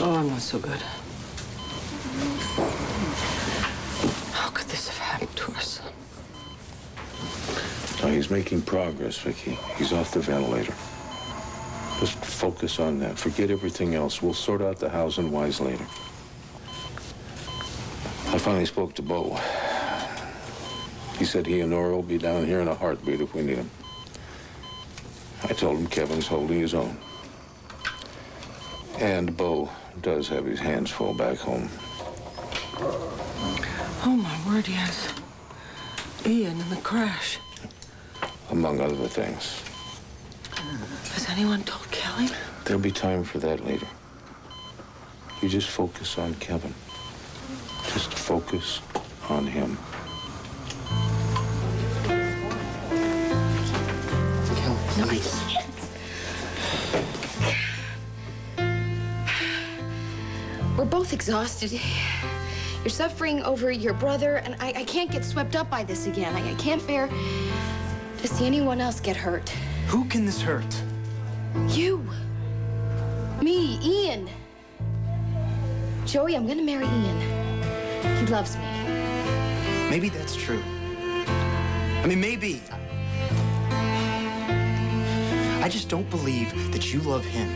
Oh, I'm not so good. How could this have happened to our son? Oh, he's making progress, Vicky. He's off the ventilator. Just focus on that. Forget everything else. We'll sort out the hows and whys later. I finally spoke to Bo. He said he and Nora will be down here in a heartbeat if we need him. I told him Kevin's holding his own. And Bo does have his hands full back home. Oh, my word, yes. Ian in the crash. Among other things. Has anyone told Kelly? There'll be time for that later. You just focus on Kevin. Just focus on him. Kelly, please. We're both exhausted. You're suffering over your brother, and I can't get swept up by this again. I can't bear to see anyone else get hurt. Who can this hurt? You. Me, Ian. Joey, I'm gonna marry Ian. He loves me. Maybe that's true. I mean, maybe. I just don't believe that you love him.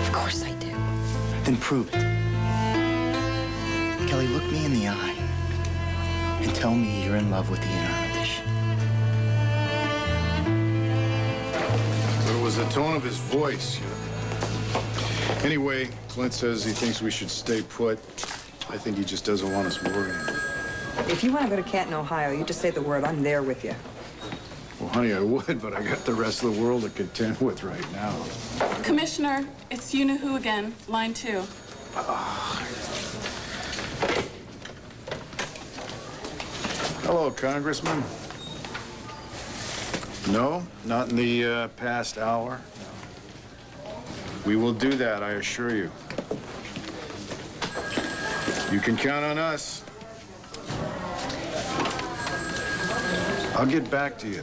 Of course I do. Then prove it. Kelly, look me in the eye and tell me you're in love with Ian Armitage. But it was the tone of his voice. Anyway, Clint says he thinks we should stay put. I think he just doesn't want us worrying. If you want to go to Canton, Ohio, you just say the word. I'm there with you. Well, honey, I would, but I got the rest of the world to contend with right now. Commissioner, it's you-know-who again, line 2. Hello, Congressman. No, not in the past hour. No. We will do that, I assure you. You can count on us. I'll get back to you.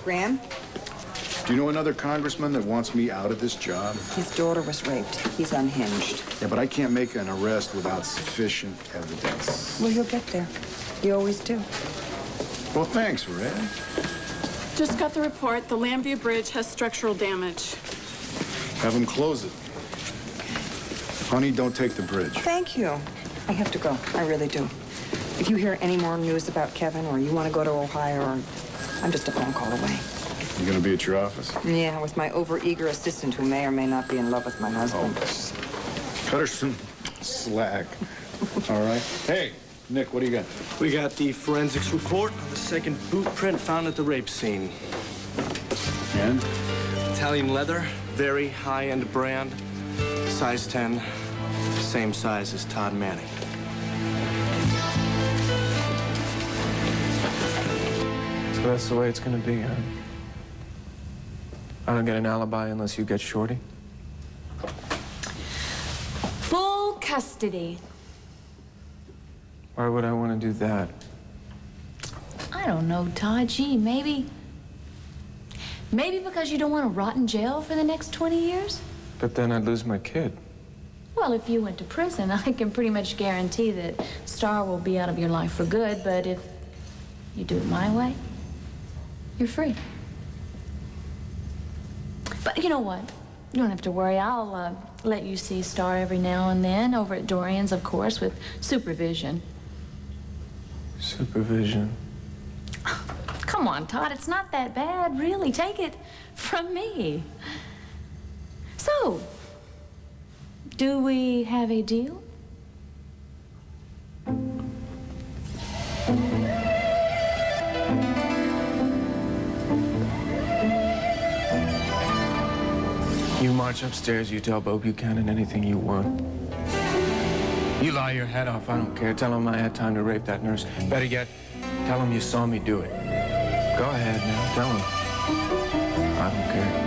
Graham, Do you know another congressman that wants me out of this job? his daughter was raped. He's unhinged. Yeah, but I can't make an arrest without sufficient evidence. Well, you'll get there. You always do. Well, thanks, Red. Just got the report. The Lambview Bridge has structural damage. Have him close it. Honey, don't take the bridge. Thank you. I have to go. I really do. If you hear any more news about Kevin or you want to go to Ohio, or I'm just a phone call away. You gonna be at your office? Yeah, with my overeager assistant who may or may not be in love with my husband. Cut her some slack. All right. Hey, Nick, what do you got? We got the forensics report on the second boot print found at the rape scene. And? Italian leather, very high-end brand, size 10, same size as Todd Manning. So that's the way it's gonna be, huh? I don't get an alibi unless you get Shorty? Full custody. Why would I want to do that? I don't know, Todd. Gee, maybe because you don't want to rot in jail for the next 20 years? But then I'd lose my kid. Well, if you went to prison, I can pretty much guarantee that Star will be out of your life for good, but if you do it my way, you're free. But you know what? You don't have to worry. I'll let you see Star every now and then over at Dorian's, of course, with supervision. Supervision? Come on, Todd. It's not that bad, really. Take it from me. So, do we have a deal? You march upstairs, you tell Bo Buchanan anything you want. You lie your head off, I don't care. Tell him I had time to rape that nurse. Better yet, tell him you saw me do it. Go ahead now, tell him. I don't care.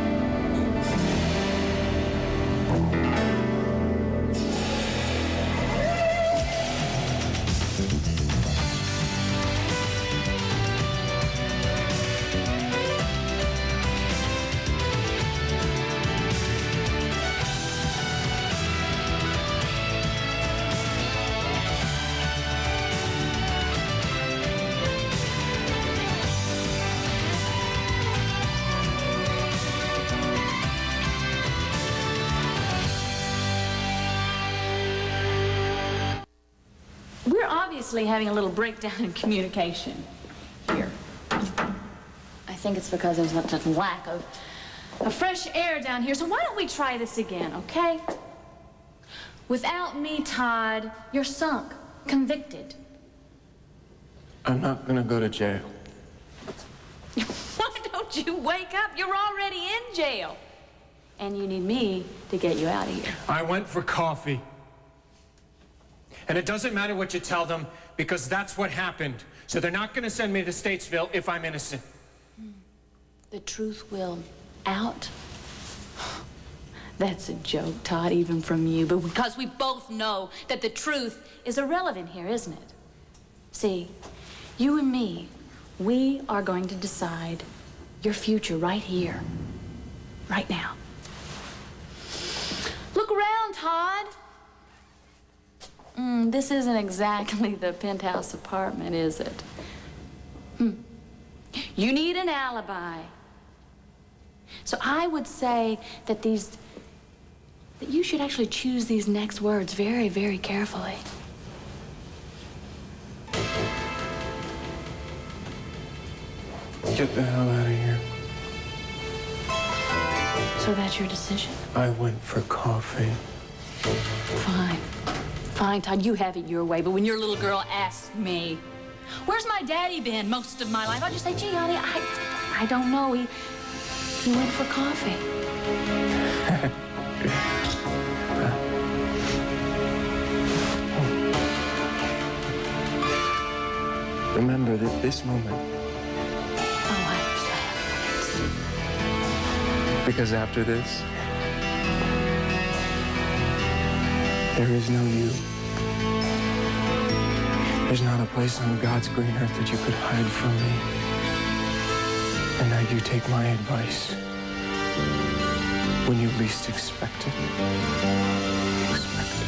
obviously having a little breakdown in communication. Here. I think it's because there's such a lack of fresh air down here. So why don't we try this again, okay? Without me, Todd, you're sunk, convicted. I'm not gonna go to jail. Why don't you wake up? You're already in jail. And you need me to get you out of here. I went for coffee. And it doesn't matter what you tell them, because that's what happened. So they're not gonna send me to Statesville if I'm innocent. The truth will out? That's a joke, Todd, even from you. But because we both know that the truth is irrelevant here, isn't it? See, you and me, we are going to decide your future right here, right now. Look around, Todd. This isn't exactly the penthouse apartment, is it? You need an alibi. So I would say that you should actually choose these next words very, very carefully. Get the hell out of here. So that's your decision? I went for coffee. Fine. Fine, Todd, you have it your way. But when your little girl asks me, where's my daddy been most of my life? I'll just say, gee, honey, I don't know. He went for coffee. Remember that this moment. Oh, I understand. Because after this, there is no you. There's not a place on God's green earth that you could hide from me. And now you take my advice. When you least expect it. Expect it.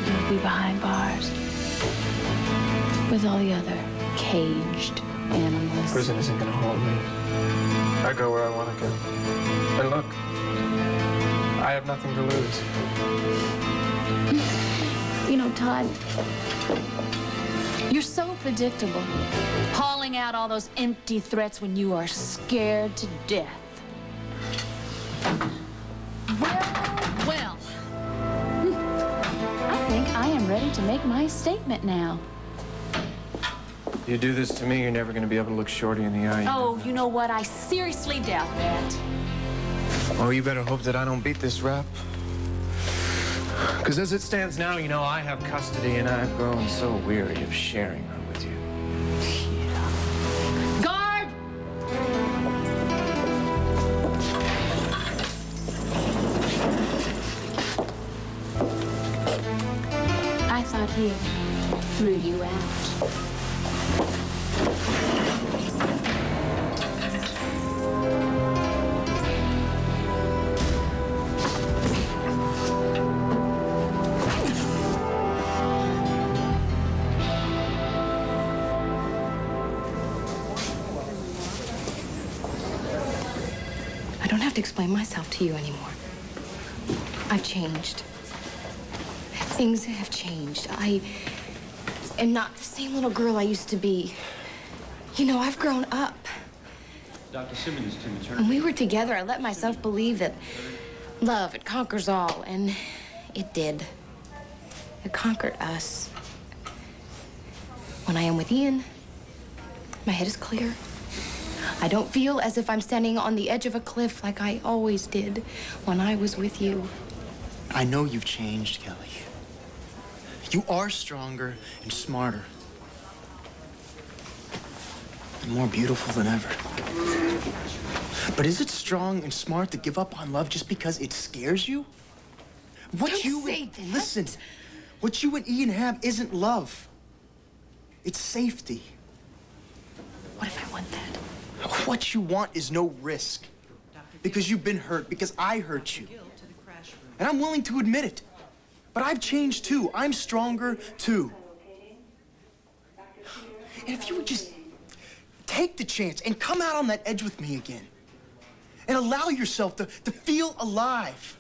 You'll be behind bars with all the other caged animals. Prison isn't gonna hold me. I go where I want to go. And look, I have nothing to lose. You know, Todd, you're so predictable, hauling out all those empty threats when you are scared to death. Well. I think I am ready to make my statement now. You do this to me, you're never gonna be able to look Shorty in the eye. Oh, you know what? I seriously doubt that. Oh, you better hope that I don't beat this rap. Because as it stands now, you know, I have custody and I've grown so weary of sharing her with you. Guard! I thought he threw you out. I don't have to explain myself to you anymore. I've changed. Things have changed. I am not the same little girl I used to be. You know, I've grown up. Dr. Simmons to return. When we were together, I let myself believe that love, it conquers all, and it did. It conquered us. When I am with Ian, my head is clear. I don't feel as if I'm standing on the edge of a cliff like I always did when I was with you. I know you've changed, Kelly. You are stronger and smarter. And more beautiful than ever. But is it strong and smart to give up on love just because it scares you? Listen, what you and Ian have isn't love. It's safety. What if I want that? What you want is no risk. Because you've been hurt, because I hurt you. And I'm willing to admit it. But I've changed too. I'm stronger too. And if you would just take the chance and come out on that edge with me again. And allow yourself to feel alive.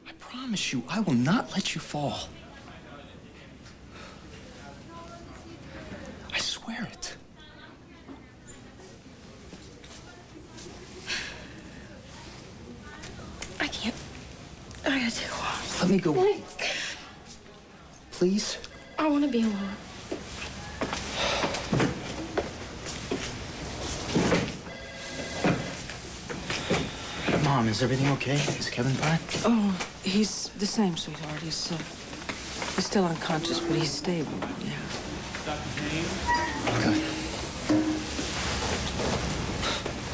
I promise. promise you, I will not let you fall. I swear it. I can't. I gotta take a walk. Let me go. Please. Please? I want to be alone. Mom, is everything okay? Is Kevin fine? Oh, he's the same, sweetheart. He's still unconscious, but he's stable, yeah. Good.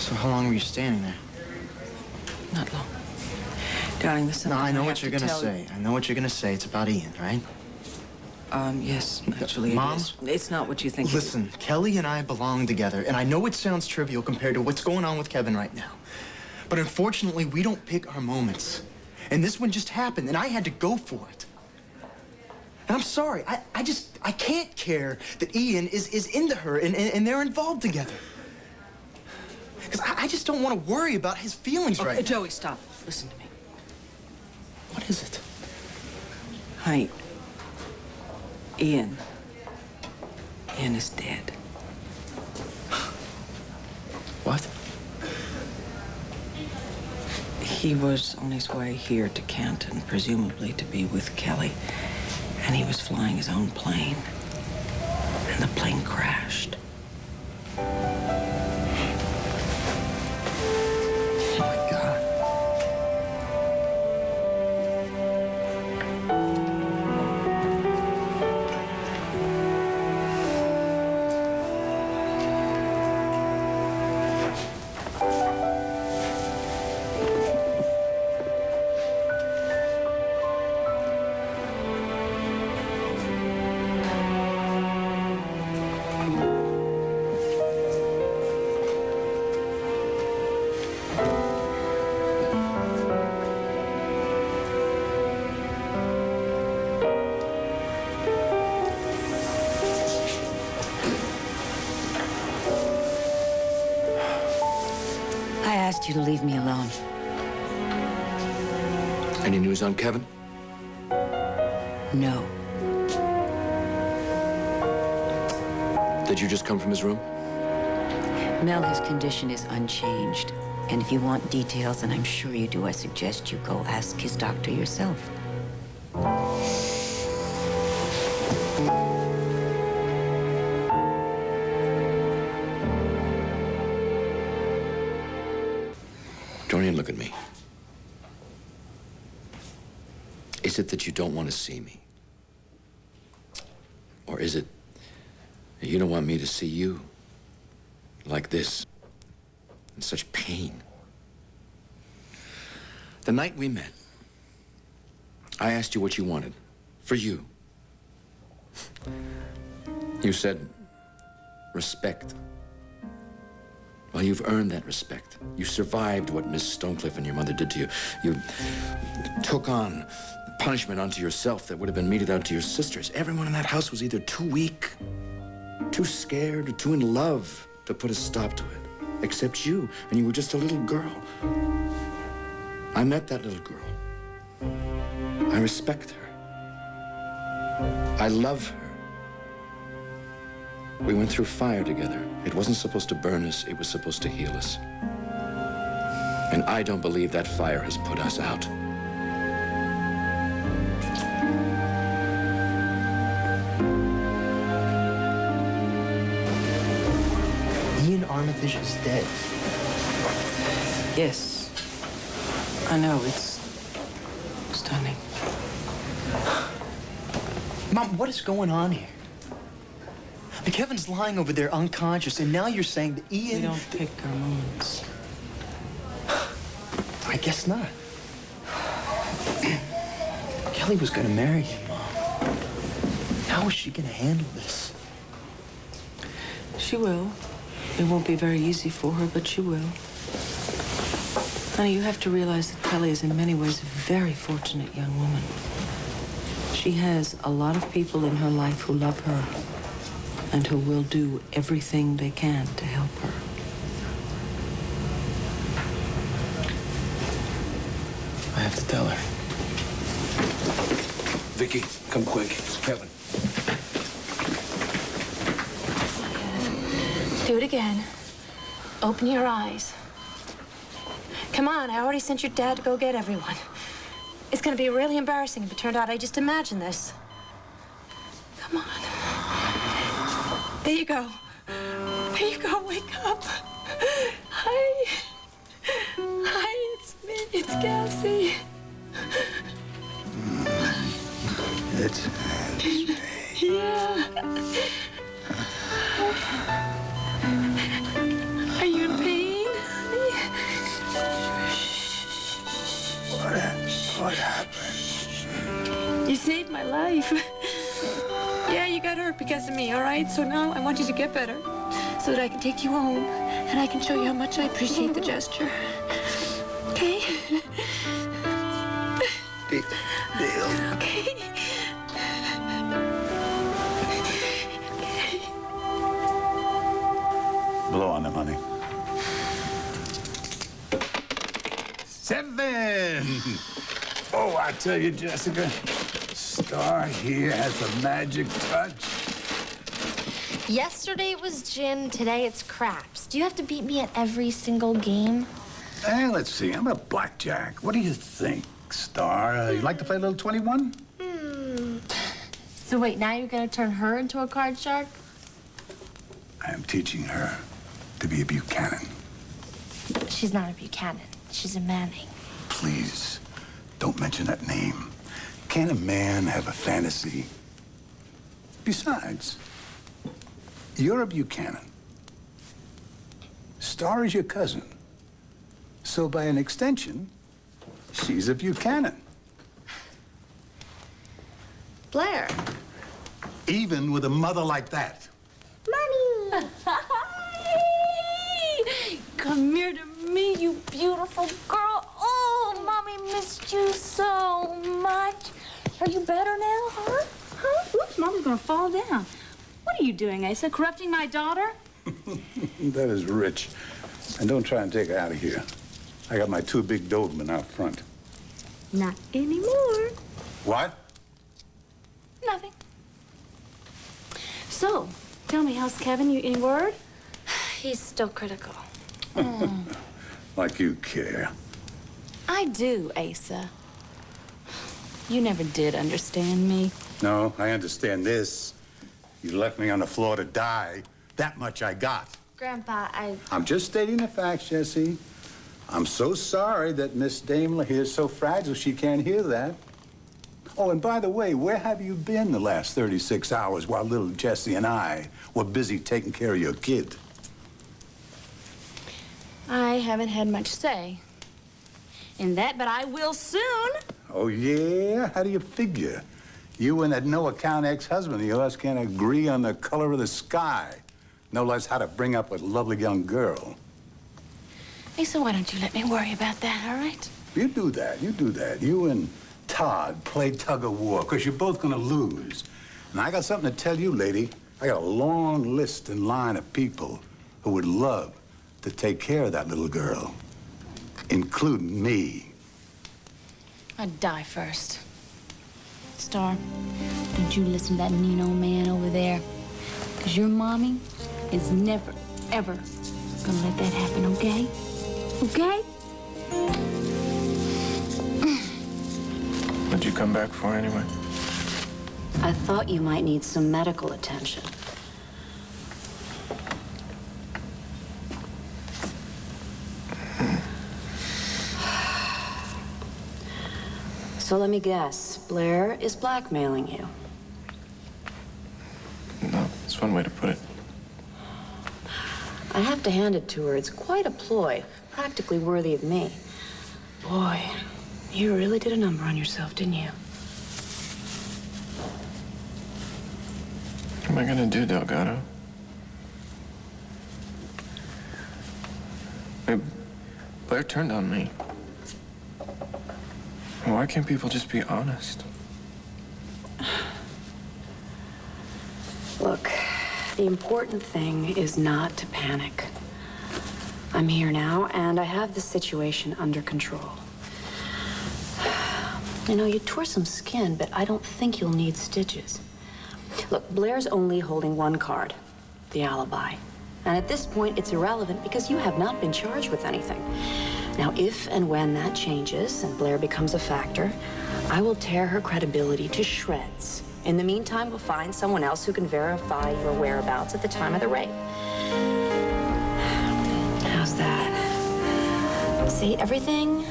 So how long were you standing there? Not long. Darling, this is No, something I know have what you're to gonna tell say. I know what you're gonna say. It's about Ian, right? Yes, actually, Mom? it is. It's not what you think. Listen, Kelly and I belong together, and I know it sounds trivial compared to what's going on with Kevin right now. But unfortunately, we don't pick our moments. And this one just happened, and I had to go for it. And I'm sorry, I can't care that Ian is into her and they're involved together. Because I just don't want to worry about his feelings right now. Joey, stop. Listen to me. What is it? Honey, Ian is dead. What? He was on his way here to Canton, presumably to be with Kelly. And he was flying his own plane. And the plane crashed. Oh, my God. I asked you to leave me alone. Any news on Kevin? No. Did you just come from his room? Mel, his condition is unchanged. And if you want details, and I'm sure you do, I suggest you go ask his doctor yourself. Don't even look at me. Is it that you don't want to see me? Or is it that you don't want me to see you like this, in such pain? The night we met, I asked you what you wanted, for you. You said, respect. Well, you've earned that respect. You survived what Miss Stonecliffe and your mother did to you. You took on punishment onto yourself that would have been meted out to your sisters. Everyone in that house was either too weak, too scared, or too in love to put a stop to it. Except you, and you were just a little girl. I met that little girl. I respect her. I love her. We went through fire together. It wasn't supposed to burn us, it was supposed to heal us. And I don't believe that fire has put us out. Ian Armitage is dead. Yes. I know, it's stunning. Mom, what is going on here? Kevin's lying over there unconscious, and now you're saying that Ian... We don't pick our moments. I guess not. Kelly was gonna marry him, Mom. How is she gonna handle this? She will. It won't be very easy for her, but she will. Honey, you have to realize that Kelly is in many ways a very fortunate young woman. She has a lot of people in her life who love her and who will do everything they can to help her. I have to tell her. Vicky, come quick. It's Kevin. Do it again. Open your eyes. Come on, I already sent your dad to go get everyone. It's gonna be really embarrassing if it turned out I just imagined this. Come on. There you go. There you go, wake up. Hi. Hi, it's me, it's Cassie. It's Yeah. Are you in pain, honey? What happened? You saved my life. Yeah, you got hurt because of me, all right? So now I want you to get better so that I can take you home and I can show you how much I appreciate the gesture. Okay? Deal. Okay. Blow on them, honey. 7. Oh, I tell you, Jessica, Star here has a magic touch. Yesterday it was gin, today it's craps. Do you have to beat me at every single game? Let's see. I'm a blackjack. What do you think, Star? You like to play a little 21? So wait, now you're gonna turn her into a card shark? I am teaching her to be a Buchanan. She's not a Buchanan. She's a Manning. Please, don't mention that name. Can a man have a fantasy? Besides, you're a Buchanan. Star is your cousin. So by an extension, she's a Buchanan. Blair. Even with a mother like that. Mommy! Come here to me, you beautiful girl. Oh, Mommy missed you so much. Are you better now, huh? Oops, Mom's gonna fall down. What are you doing, Asa? Corrupting my daughter? That is rich. And don't try and take her out of here. I got my 2 big Doberman out front. Not anymore. What? Nothing. So, tell me, how's Kevin? You any word? He's still critical. Like you care. I do, Asa. You never did understand me. No, I understand this. You left me on the floor to die. That much I got. Grandpa, I'm just stating the facts, Jesse. I'm so sorry that Miss Daimler here is so fragile she can't hear that. Oh, and by the way, where have you been the last 36 hours while little Jesse and I were busy taking care of your kid? I haven't had much say in that, but I will soon. Oh, yeah? How do you figure? You and that no-account ex-husband of yours can't agree on the color of the sky. No less how to bring up a lovely young girl. Asa, why don't you let me worry about that, all right? You do that, you do that. You and Todd play tug-of-war, because you're both gonna lose. And I got something to tell you, lady. I got a long list and line of people who would love to take care of that little girl, including me. I'd die first. Star, don't you listen to that mean old man over there. Because your mommy is never, ever gonna let that happen, okay? Okay? What'd you come back for anyway? I thought you might need some medical attention. So let me guess, Blair is blackmailing you. No, that's one way to put it. I have to hand it to her. It's quite a ploy, practically worthy of me. Boy, you really did a number on yourself, didn't you? What am I gonna do, Delgado? Hey, Blair turned on me. Why can't people just be honest? Look, the important thing is not to panic. I'm here now, and I have the situation under control. You know, you tore some skin, but I don't think you'll need stitches. Look, Blair's only holding one card, the alibi. And at this point, it's irrelevant because you have not been charged with anything. Now, if and when that changes and Blair becomes a factor, I will tear her credibility to shreds. In the meantime, we'll find someone else who can verify your whereabouts at the time of the rape. How's that? See, everything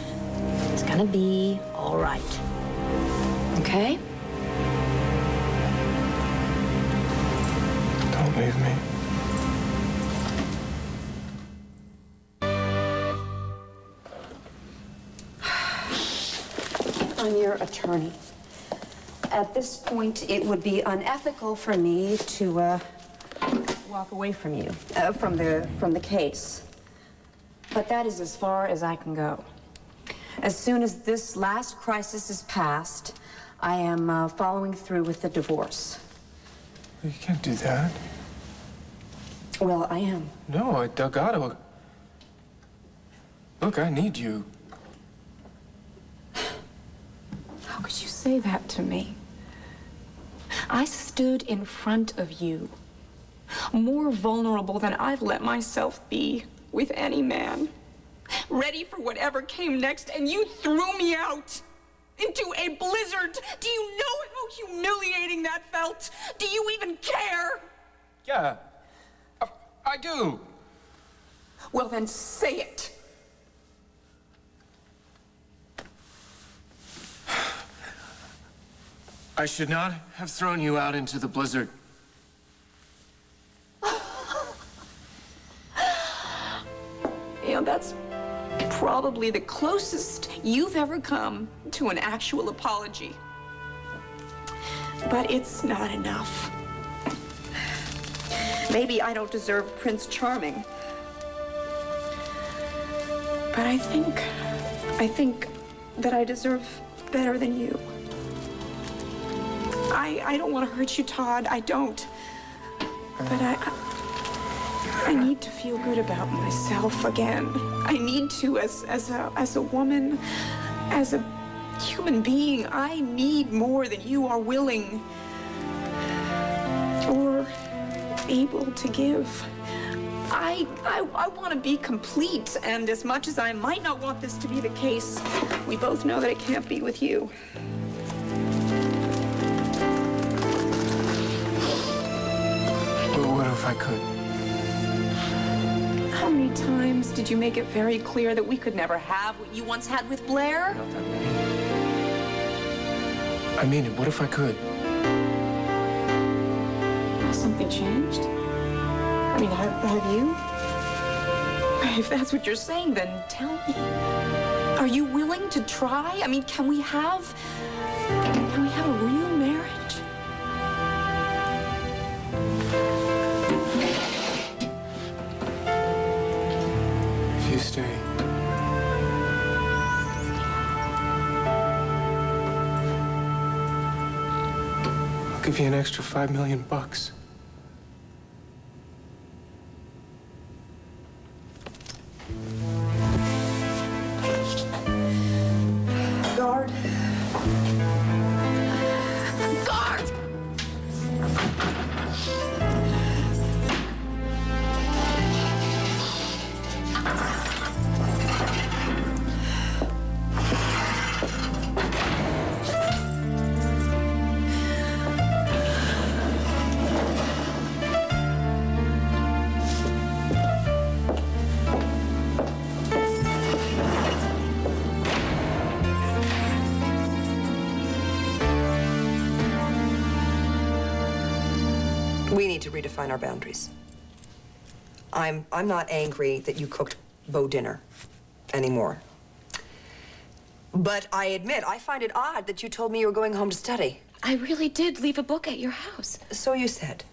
is gonna be all right. Okay? Don't leave me. I'm your attorney. At this point, it would be unethical for me to walk away from you, from the case. But that is as far as I can go. As soon as this last crisis is past, I am following through with the divorce. You can't do that. Well, I am. No, I gotta. Look, I need you. How could you say that to me? I stood in front of you, more vulnerable than I've let myself be with any man, ready for whatever came next, and you threw me out into a blizzard. Do you know how humiliating that felt? Do you even care? Yeah, I do. Well, then say it. I should not have thrown you out into the blizzard. You know, that's probably the closest you've ever come to an actual apology. But it's not enough. Maybe I don't deserve Prince Charming. But I think that I deserve better than you. I don't want to hurt you, Todd. I don't. But I need to feel good about myself again. I need to, as a woman, as a human being. I need more than you are willing or able to give. I want to be complete, and as much as I might not want this to be the case, we both know that it can't be with you. What if I could? How many times did you make it very clear that we could never have what you once had with Blair? Not that many. I mean it. What if I could? Has something changed? I mean, have you? If that's what you're saying, then tell me. Are you willing to try? I mean, can we have a real marriage? If you stay. I'll give you an extra $5 million. Guard. Guard! We need to redefine our boundaries. I'm not angry that you cooked Beau dinner anymore. But I admit, I find it odd that you told me you were going home to study. I really did leave a book at your house. So you said.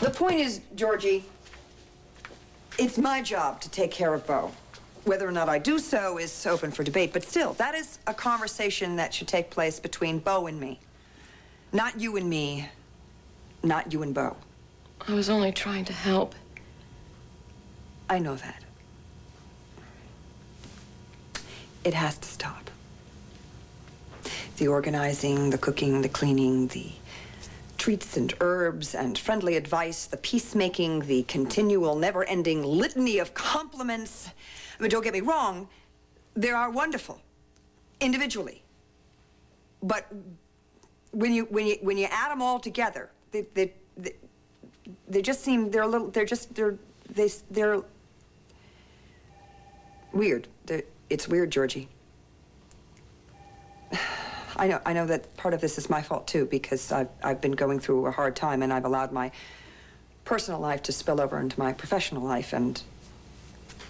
The point is, Georgie, it's my job to take care of Beau. Whether or not I do so is open for debate, but still, that is a conversation that should take place between Beau and me. Not you and me, not you and Beau. I was only trying to help. I know that. It has to stop. The organizing, the cooking, the cleaning, the treats and herbs and friendly advice, the peacemaking, the continual, never-ending litany of compliments. I mean, don't get me wrong, they are wonderful, individually. But when you add them all together, they just seem, they're weird. It's weird, Georgie. I know that part of this is my fault, too, because I've been going through a hard time, and I've allowed my personal life to spill over into my professional life, and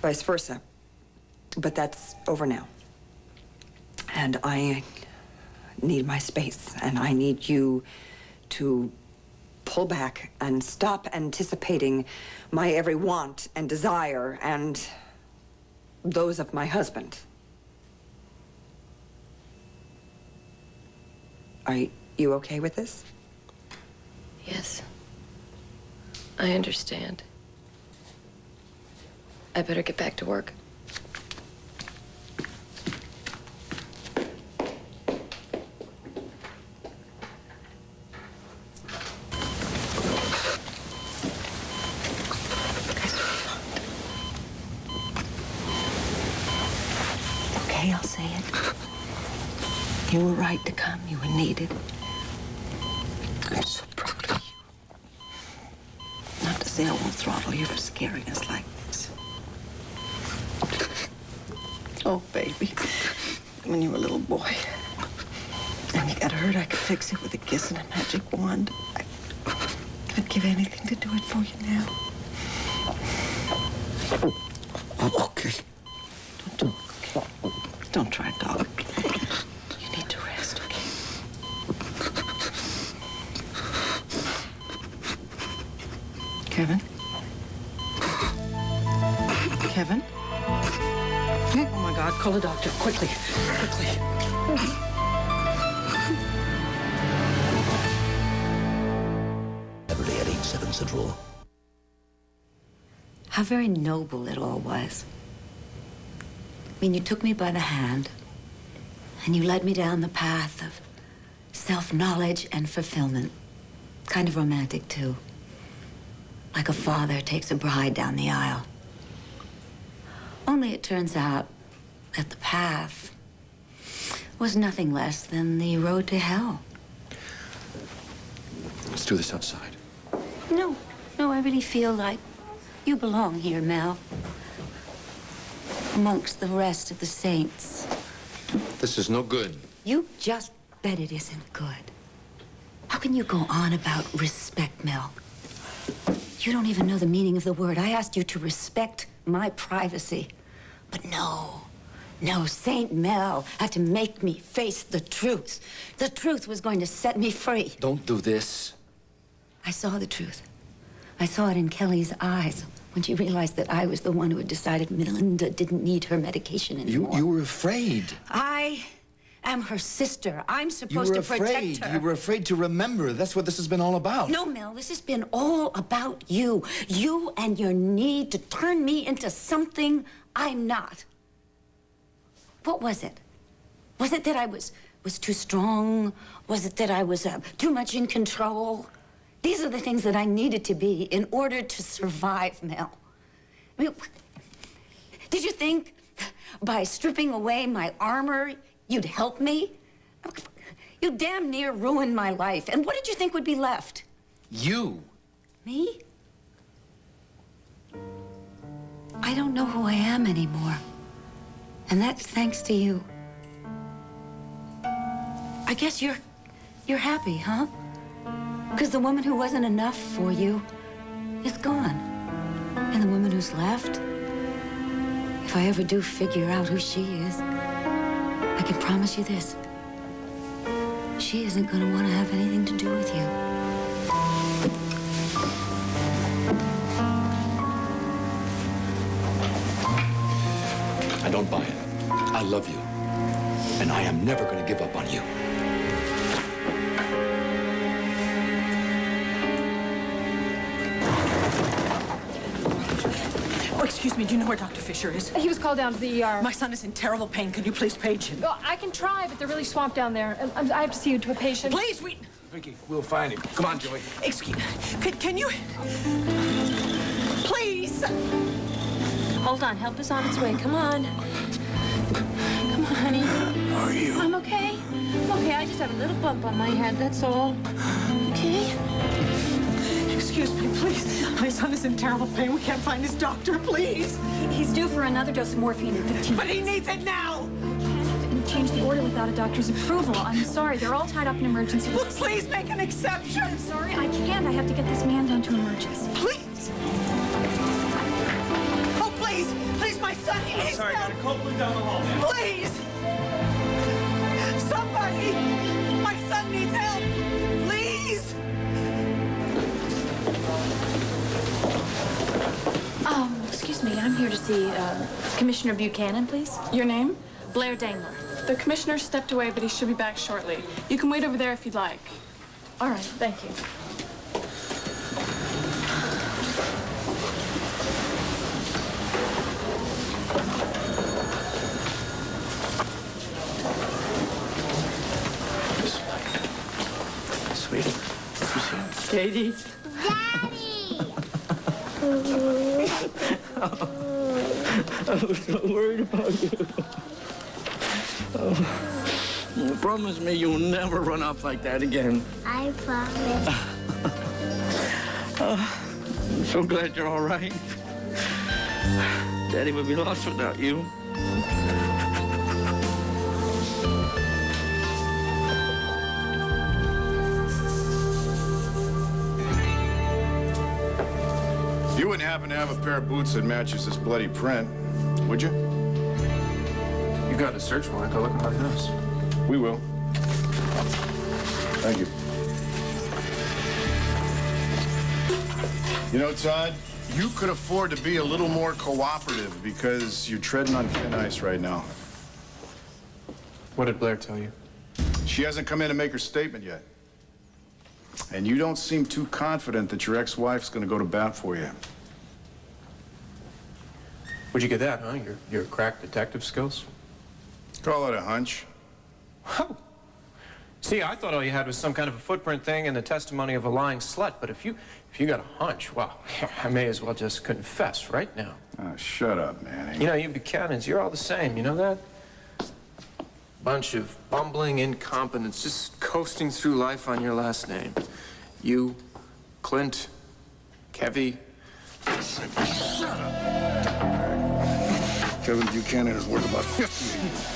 vice versa. But that's over now. And I need my space, and I need you to pull back and stop anticipating my every want and desire and those of my husband. Are you okay with this? Yes. I understand. I better get back to work. Okay, I'll say it. You were right to come. You were needed. I'm so proud of you. Not to say I won't throttle you for scaring us like this. Oh, baby. When you were a little boy and you got hurt, I could fix it with a kiss and a magic wand. I'd give anything to do it for you now. Okay. Don't talk, okay? Don't try to talk. You need to rest, okay? Kevin? Kevin? Oh, my God. Call a doctor. Quickly. Quickly. Every day at 8/7 Central. How very noble it all was. I mean, you took me by the hand, and you led me down the path of self-knowledge and fulfillment. Kind of romantic, too. Like a father takes a bride down the aisle. Only it turns out that the path was nothing less than the road to hell. Let's do this outside. No, I really feel like you belong here, Mel. Amongst the rest of the saints. This is no good. You just bet it isn't good. How can you go on about respect, Mel? You don't even know the meaning of the word. I asked you to respect my privacy. But no, Saint Mel had to make me face the truth. The truth was going to set me free. Don't do this. I saw the truth. I saw it in Kelly's eyes when she realized that I was the one who had decided Melinda didn't need her medication anymore. You were afraid. I am her sister. I'm supposed to protect her. You were afraid to remember. That's what this has been all about. No, Mel, this has been all about you. You and your need to turn me into something I'm not. What was it? Was it that I was too strong? Was it that I was too much in control? These are the things that I needed to be in order to survive, Mel. I mean, did you think by stripping away my armor, you'd help me? You damn near ruined my life. And what did you think would be left? You. Me? I don't know who I am anymore. And that's thanks to you. I guess you're happy, huh? Because the woman who wasn't enough for you is gone. And the woman who's left, if I ever do figure out who she is, I can promise you this. She isn't going to want to have anything to do with you. I don't buy it. I love you. And I am never going to give up on you. excuse me, do you know where Dr. Fisher is? He was called down to the ER. My son is in terrible pain. Can you please page him? Well, I can try, but they're really swamped down there. I have to see you to a patient. Please, we... Vicky, we'll find him. Come on, Joey. Excuse... Can you... Please! Hold on, help is on its way. Come on. Come on, honey. How are you? I'm okay. I'm okay. I just have a little bump on my head, that's all. Okay? Excuse me, please. My son is in terrible pain. We can't find his doctor, please. He's due for another dose of morphine in 15 minutes. But he needs it now! Can't change the order without a doctor's approval. I'm sorry. They're all tied up in emergency. Well, please make an exception. I'm sorry. I can't. I have to get this man down to emergency. Please. Oh, please. Please, my son, he needs Sorry, help. got a cold blue down the hall, man. Please! Somebody! My son needs help! Please! Excuse me, I'm here to see Commissioner Buchanan, please. Your name? Blair Daimler. The commissioner stepped away, but he should be back shortly. You can wait over there if you'd like. All right, thank you. Sweetie, Katie. I was so worried about you. Oh, promise me you'll never run off like that again. I promise. I'm so glad you're all right. Daddy would be lost without you. You wouldn't happen to have a pair of boots that matches this bloody print, would you? You got a search warrant. Go look at my house. We will. Thank you. You know, Todd, you could afford to be a little more cooperative because you're treading on thin ice right now. What did Blair tell you? She hasn't come in to make her statement yet. And you don't seem too confident that your ex-wife's gonna go to bat for you. Where'd you get that, huh? Your crack detective skills? Call it a hunch. Oh. See, I thought all you had was some kind of a footprint thing and the testimony of a lying slut. But if you got a hunch, well, I may as well just confess right now. Oh, shut up, Manny. You know, you Buchanans, you're all the same. You know that? Bunch of bumbling incompetents just coasting through life on your last name. You, Clint, Kevy. Shut up. Kevin Buchanan is worth about 50.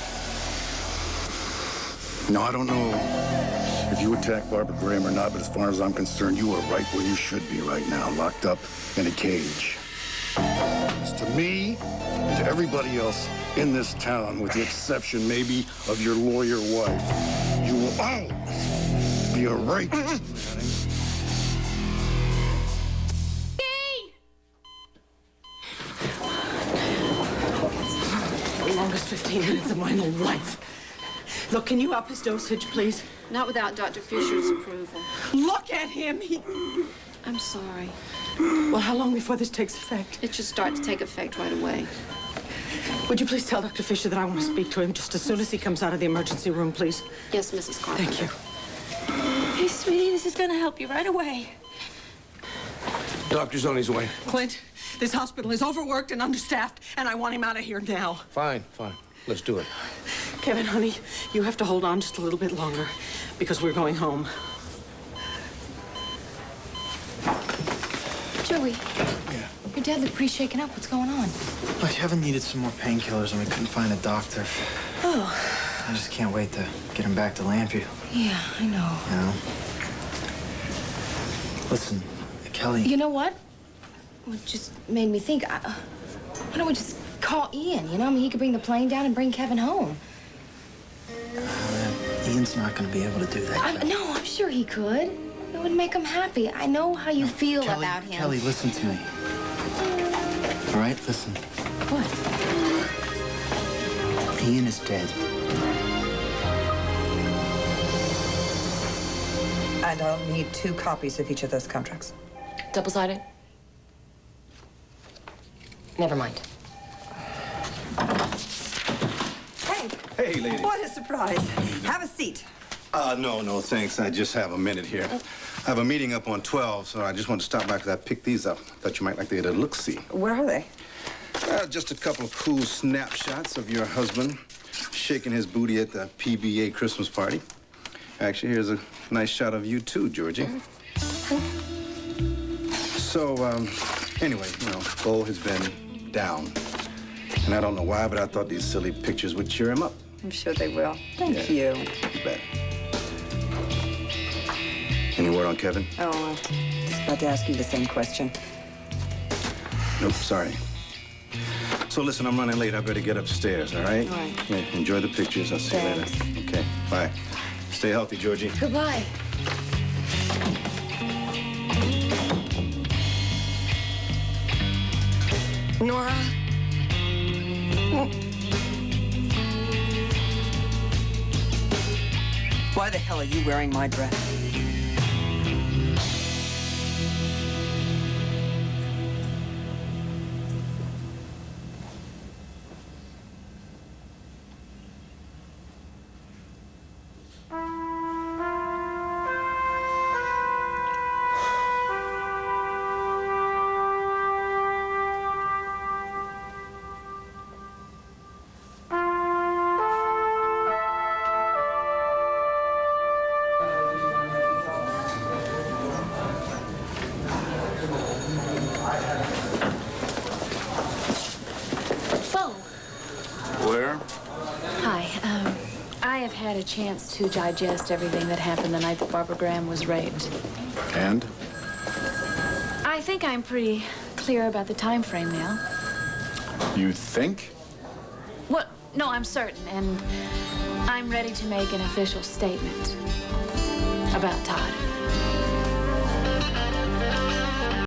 No, I don't know if you attacked Barbara Graham or not, but as far as I'm concerned, you are right where you should be right now, locked up in a cage. As to me and to everybody else in this town, with the exception maybe of your lawyer wife, you will always be a righteous man. The longest 15 minutes of my whole life. Look, can you up his dosage, please? Not without Dr. Fisher's approval. Look at him. I'm sorry. Well, how long before this takes effect? It should start to take effect right away. Would you please tell Dr. Fisher that I want to speak to him just as soon as he comes out of the emergency room, please? Yes, Mrs. Carpenter. Thank you. Hey, sweetie, this is gonna help you right away. Doctor's on his way. Clint, this hospital is overworked and understaffed, and I want him out of here now. Fine, fine. Let's do it. Kevin, honey, you have to hold on just a little bit longer because we're going home. Joey. Yeah. Your dad looked pretty shaken up. What's going on? Look, Kevin needed some more painkillers and we couldn't find a doctor. Oh. I just can't wait to get him back to Lambview. Yeah, I know. You know? Listen, Kelly. You know what? It just made me think. Why don't we just call Ian? You know, I mean, he could bring the plane down and bring Kevin home. Ian's not going to be able to do that. No, I'm sure he could. It would make him happy. I know how you feel Kelly, about him. Kelly, listen to me. All right, listen. What? Ian is dead. And I'll need 2 copies of each of those contracts. Double-sided? Never mind. Hey, Hey, lady. what a surprise. Have a seat. No, thanks. I just have a minute here. I have a meeting up on 12, so I just wanted to stop by because I picked these up. Thought you might like to get a look-see. What are they? Just a couple of cool snapshots of your husband shaking his booty at the PBA Christmas party. Actually, here's a nice shot of you, too, Georgie. So, anyway, you know, Bo has been down. And I don't know why, but I thought these silly pictures would cheer him up. I'm sure they will. Thank you. You bet. Any word on Kevin? Oh, just about to ask you the same question. Nope, sorry. So listen, I'm running late. I better get upstairs, all right? All right. Yeah, enjoy the pictures. I'll see you later. Okay, bye. Stay healthy, Georgie. Goodbye. Nora? Why the hell are you wearing my dress? I have had a chance to digest everything that happened the night that Barbara Graham was raped. And? I think I'm pretty clear about the time frame now. You think? Well, no, I'm certain, and I'm ready to make an official statement about Todd.